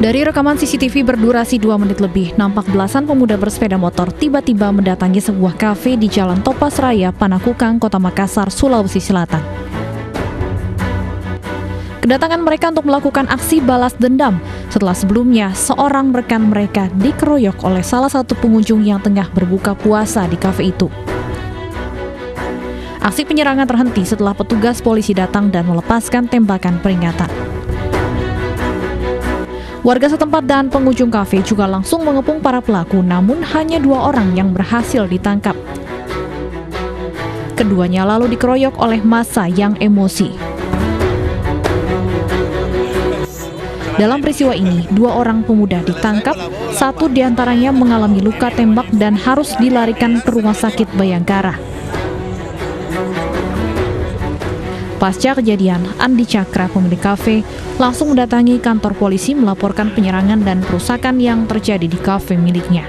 Dari rekaman CCTV berdurasi 2 menit lebih, nampak belasan pemuda bersepeda motor tiba-tiba mendatangi sebuah kafe di Jalan Topas Raya, Panakukang, Kota Makassar, Sulawesi Selatan. Kedatangan mereka untuk melakukan aksi balas dendam setelah sebelumnya seorang rekan mereka dikeroyok oleh salah satu pengunjung yang tengah berbuka puasa di kafe itu. Aksi penyerangan terhenti setelah petugas polisi datang dan melepaskan tembakan peringatan. Warga setempat dan pengunjung kafe juga langsung mengepung para pelaku, namun hanya 2 orang yang berhasil ditangkap. Keduanya lalu dikeroyok oleh massa yang emosi. Dalam peristiwa ini, 2 orang pemuda ditangkap, 1 diantaranya mengalami luka tembak dan harus dilarikan ke rumah sakit Bayangkara. Pasca kejadian, Andi Cakra, pemilik kafe, langsung mendatangi kantor polisi melaporkan penyerangan dan perusakan yang terjadi di kafe miliknya.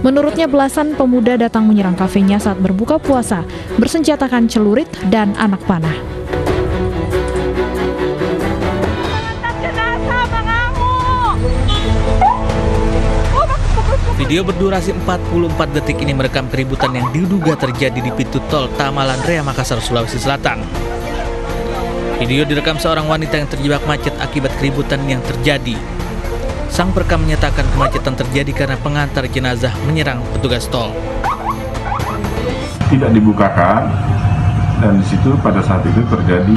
Menurutnya, belasan pemuda datang menyerang kafenya saat berbuka puasa, bersenjatakan celurit dan anak panah. Video berdurasi 44 detik ini merekam keributan yang diduga terjadi di pintu tol Tamalan Rea, Makassar, Sulawesi Selatan. Video direkam seorang wanita yang terjebak macet akibat keributan yang terjadi. Sang perekam menyatakan kemacetan terjadi karena pengantar jenazah menyerang petugas tol. Tidak dibukakan, dan di situ pada saat itu terjadi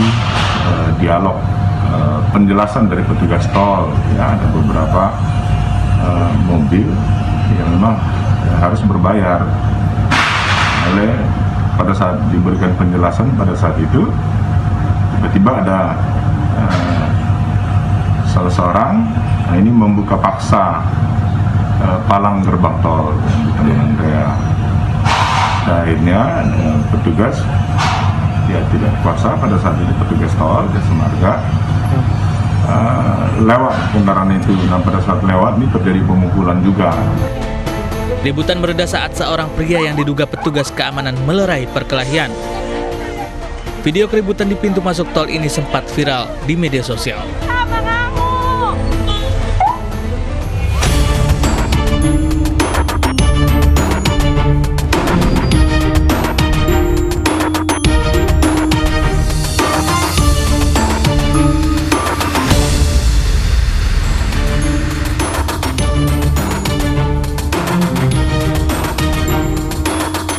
dialog penjelasan dari petugas tol. Ya, ada beberapa mobil yang memang harus berbayar. Oleh pada saat diberikan penjelasan pada saat itu, tiba-tiba ada salah seorang ini membuka paksa palang gerbang tol di Tamalan Rea. Akhirnya petugas tidak kuasa pada saat itu, petugas tol Jasa Marga lewat kendaraan itu. Nah, pada saat lewat ini terjadi pemukulan juga. Keributan mereda saat seorang pria yang diduga petugas keamanan melerai perkelahian. Video keributan di pintu masuk tol ini sempat viral di media sosial.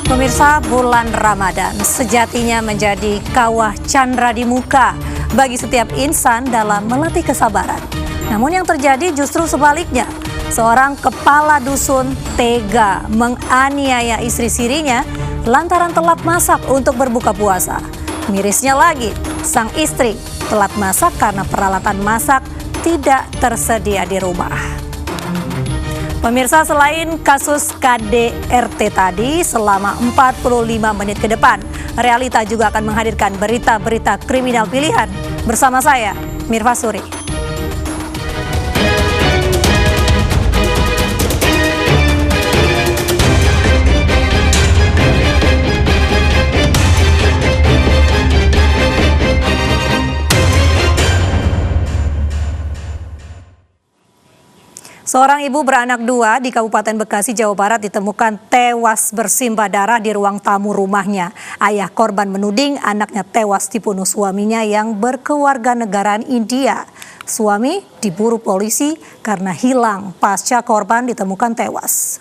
Pemirsa, bulan Ramadan sejatinya menjadi kawah candra di muka bagi setiap insan dalam melatih kesabaran. Namun yang terjadi justru sebaliknya. Seorang kepala dusun tega menganiaya istri sirinya lantaran telat masak untuk berbuka puasa. Mirisnya lagi, sang istri telat masak karena peralatan masak tidak tersedia di rumah. Pemirsa, selain kasus KDRT tadi, selama 45 menit ke depan, Realita juga akan menghadirkan berita-berita kriminal pilihan. Bersama saya, Mirva Suri. Seorang ibu beranak 2 di Kabupaten Bekasi, Jawa Barat ditemukan tewas bersimbah darah di ruang tamu rumahnya. Ayah korban menuding anaknya tewas dibunuh suaminya yang berkewarganegaraan India. Suami diburu polisi karena hilang pasca korban ditemukan tewas.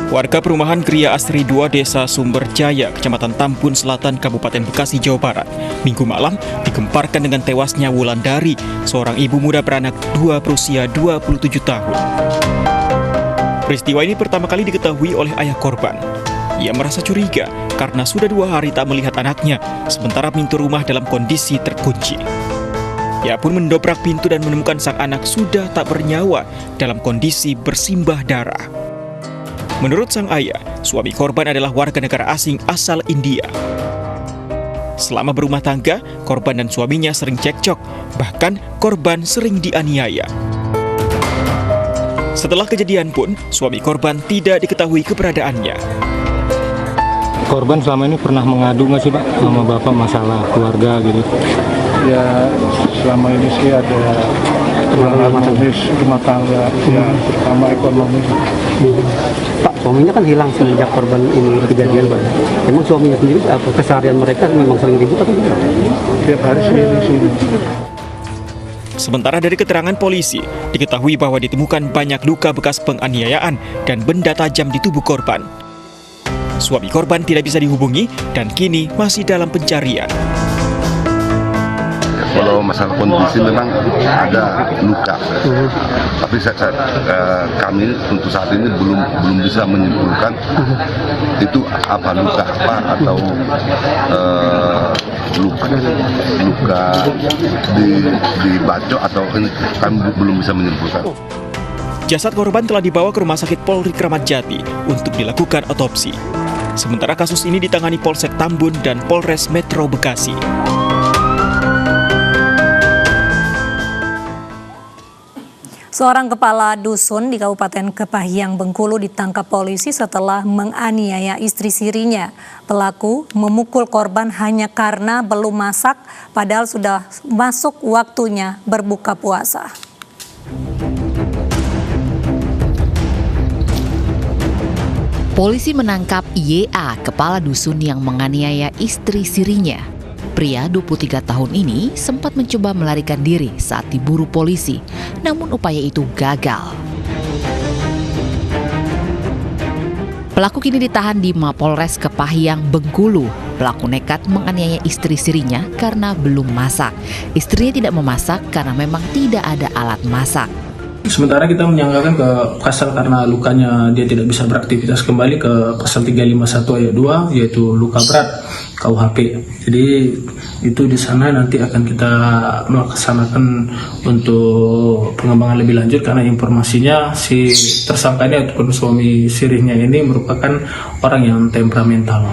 Warga perumahan Gria Asri 2 Desa Sumberjaya, Kecamatan Tambun Selatan, Kabupaten Bekasi, Jawa Barat, Minggu malam digemparkan dengan tewasnya Wulandari, seorang ibu muda beranak 2 berusia 27 tahun. Peristiwa ini pertama kali diketahui oleh ayah korban. Ia merasa curiga karena sudah 2 hari tak melihat anaknya, sementara pintu rumah dalam kondisi terkunci. Ia pun mendobrak pintu dan menemukan sang anak sudah tak bernyawa dalam kondisi bersimbah darah. Menurut sang ayah, suami korban adalah warga negara asing asal India. Selama berumah tangga, korban dan suaminya sering cekcok, bahkan korban sering dianiaya. Setelah kejadian pun, suami korban tidak diketahui keberadaannya. Korban selama ini pernah mengadu nggak sih Pak sama Bapak masalah keluarga gitu? Ya selama ini sih ada rumah tangga ya, terutama ekonomi. Pak, suaminya kan hilang semenjak korban ini kejadian Pak. Emang suaminya sendiri apa keseharian mereka memang sering ribut atau tidak? Tiap hari sini. Sementara dari keterangan polisi, diketahui bahwa ditemukan banyak luka bekas penganiayaan dan benda tajam di tubuh korban. Suami korban tidak bisa dihubungi dan kini masih dalam pencarian. Kalau masalah kondisi memang ada luka, tapi kami untuk saat ini belum bisa menyimpulkan itu apa luka apa atau luka di bacok atau ini kami belum bisa menyimpulkan. Jasad korban telah dibawa ke Rumah Sakit Polri Kramat Jati untuk dilakukan otopsi. Sementara kasus ini ditangani Polsek Tambun dan Polres Metro Bekasi. Seorang kepala dusun di Kabupaten Kepahyang, Bengkulu ditangkap polisi setelah menganiaya istri sirinya. Pelaku memukul korban hanya karena belum masak, padahal sudah masuk waktunya berbuka puasa. Polisi menangkap YA, kepala dusun yang menganiaya istri sirinya. Pria 23 tahun ini sempat mencoba melarikan diri saat diburu polisi, namun upaya itu gagal. Pelaku kini ditahan di Mapolres Kepahyang, Bengkulu. Pelaku nekat menganiaya istri sirinya karena belum masak. Istrinya tidak memasak karena memang tidak ada alat masak. Sementara kita menyangkakan ke pasal karena lukanya dia tidak bisa beraktivitas, kembali ke pasal 351 ayat 2 yaitu luka berat KUHP. Jadi itu di sana nanti akan kita melaksanakan untuk pengembangan lebih lanjut karena informasinya si tersangkanya ataupun suami sirihnya ini merupakan orang yang temperamental.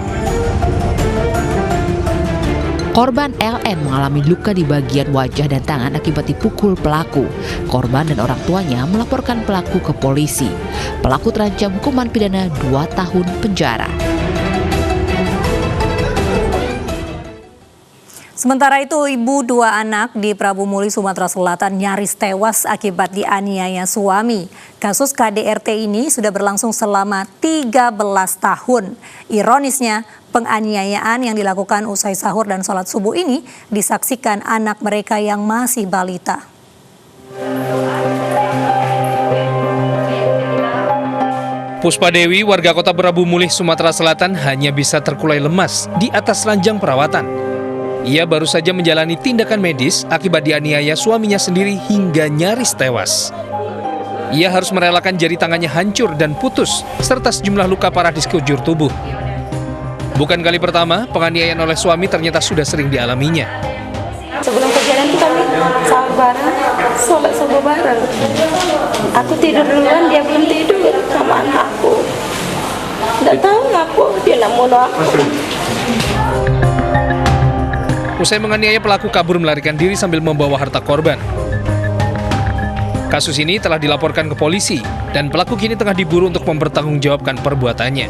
Korban LN mengalami luka di bagian wajah dan tangan akibat dipukul pelaku. Korban dan orang tuanya melaporkan pelaku ke polisi. Pelaku terancam hukuman pidana 2 tahun penjara. Sementara itu, ibu 2 anak di Prabu Muli, Sumatera Selatan nyaris tewas akibat dianiaya suami. Kasus KDRT ini sudah berlangsung selama 13 tahun. Ironisnya, penganiayaan yang dilakukan usai sahur dan sholat subuh ini disaksikan anak mereka yang masih balita. Puspa Dewi, warga kota Prabu Muli, Sumatera Selatan, hanya bisa terkulai lemas di atas ranjang perawatan. Ia baru saja menjalani tindakan medis akibat dianiaya suaminya sendiri hingga nyaris tewas. Ia harus merelakan jari tangannya hancur dan putus, serta sejumlah luka parah di sekujur tubuh. Bukan kali pertama, penganiayaan oleh suami ternyata sudah sering dialaminya. Sebelum kejadian itu kami sahur bareng, sholat subuh bareng. Aku tidur duluan, dia belum tidur sama anak aku. Nggak tahu ngapa dia nak bunuh aku. Usai menganiaya, pelaku kabur melarikan diri sambil membawa harta korban. Kasus ini telah dilaporkan ke polisi dan pelaku kini tengah diburu untuk mempertanggungjawabkan perbuatannya.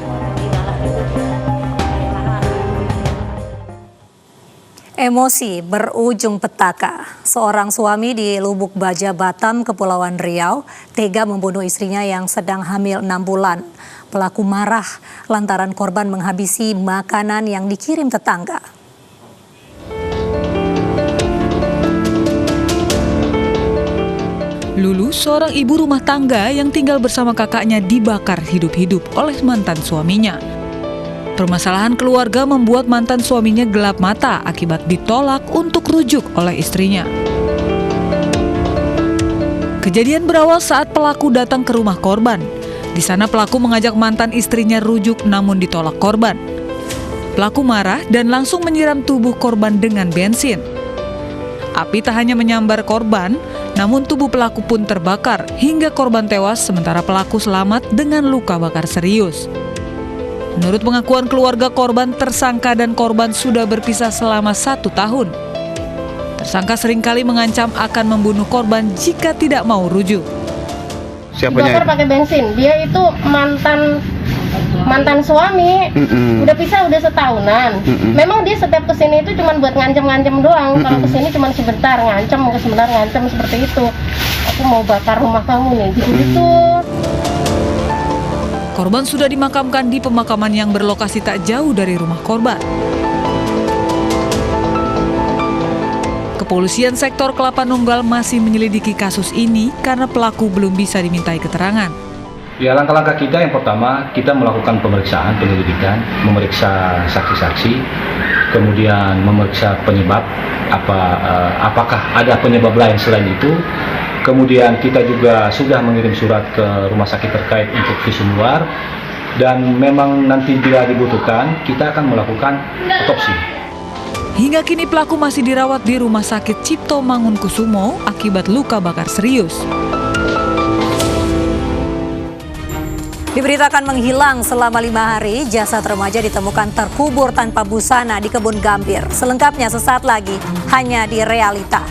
Emosi berujung petaka. Seorang suami di Lubuk Baja, Batam, Kepulauan Riau, tega membunuh istrinya yang sedang hamil 6 bulan. Pelaku marah lantaran korban menghabisi makanan yang dikirim tetangga. Lulu, seorang ibu rumah tangga yang tinggal bersama kakaknya, dibakar hidup-hidup oleh mantan suaminya. Permasalahan keluarga membuat mantan suaminya gelap mata akibat ditolak untuk rujuk oleh istrinya. Kejadian berawal saat pelaku datang ke rumah korban. Di sana pelaku mengajak mantan istrinya rujuk namun ditolak korban. Pelaku marah dan langsung menyiram tubuh korban dengan bensin. Api tak hanya menyambar korban, namun tubuh pelaku pun terbakar hingga korban tewas sementara pelaku selamat dengan luka bakar serius. Menurut pengakuan keluarga korban, tersangka dan korban sudah berpisah selama 1 tahun. Tersangka seringkali mengancam akan membunuh korban jika tidak mau rujuk. Dibakar pakai bensin. Dia itu mantan mantan suami. Udah pisah udah setahunan. Memang dia setiap kesini itu cuma buat ngancem-ngancem doang. Kalau kesini cuma sebentar ngancem, sebentar ngancem seperti itu. Aku mau bakar rumah kamu nih, gitu-gitu. Korban sudah dimakamkan di pemakaman yang berlokasi tak jauh dari rumah korban. Kepolisian sektor Kelapa Nunggal masih menyelidiki kasus ini karena pelaku belum bisa dimintai keterangan. Ya, langkah-langkah kita yang pertama, kita melakukan pemeriksaan, penyelidikan, memeriksa saksi-saksi, kemudian memeriksa penyebab, apakah ada penyebab lain selain itu. Kemudian kita juga sudah mengirim surat ke rumah sakit terkait untuk visum luar, dan memang nanti bila dibutuhkan, kita akan melakukan otopsi. Hingga kini pelaku masih dirawat di Rumah Sakit Cipto Mangunkusumo akibat luka bakar serius. Diberitakan menghilang selama 5 hari, jasad remaja ditemukan terkubur tanpa busana di Kebun Gambir. Selengkapnya sesaat lagi, hanya di Realita.